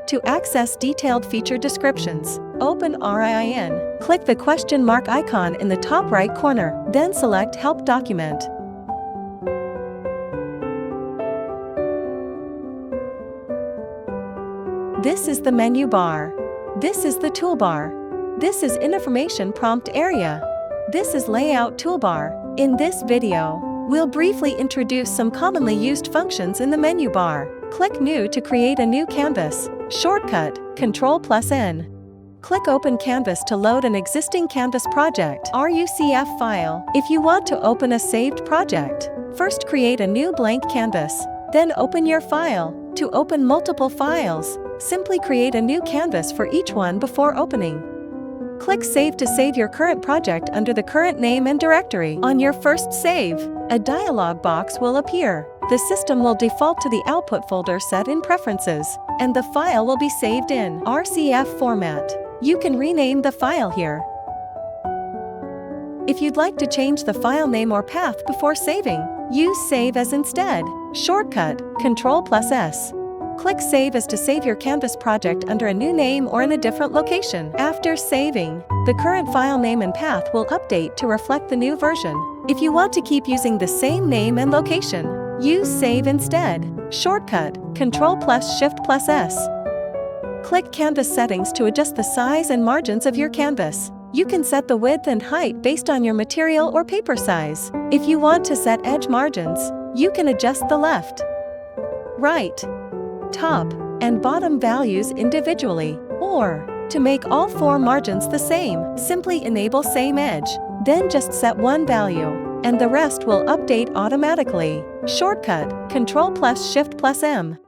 To access detailed feature descriptions, open RIIN. Click the question mark icon in the top right corner, then select Help Document. This is the menu bar. This is the toolbar. This is information prompt area. This is layout toolbar. In this video, we'll briefly introduce some commonly used functions in the menu bar. Click New to create a new canvas. Shortcut, Ctrl+N. Click Open Canvas to load an existing Canvas project (RUCF) file. If you want to open a saved project, first create a new blank canvas. Then open your file. To open multiple files, simply create a new canvas for each one before opening. Click Save to save your current project under the current name and directory. On your first save, a dialog box will appear. The system will default to the output folder set in Preferences, and the file will be saved in RCF format. You can rename the file here. If you'd like to change the file name or path before saving, use Save As instead. Shortcut, Ctrl+S. Click Save As to save your Canvas project under a new name or in a different location. After saving, the current file name and path will update to reflect the new version. If you want to keep using the same name and location, use Save instead. Shortcut, Ctrl+Shift+S. Click Canvas Settings to adjust the size and margins of your canvas. You can set the width and height based on your material or paper size. If you want to set edge margins, you can adjust the left, right, top, and bottom values individually. Or, to make all four margins the same, simply enable Same Edge. Then just set one value, and the rest will update automatically. Shortcut, Ctrl+Shift+M.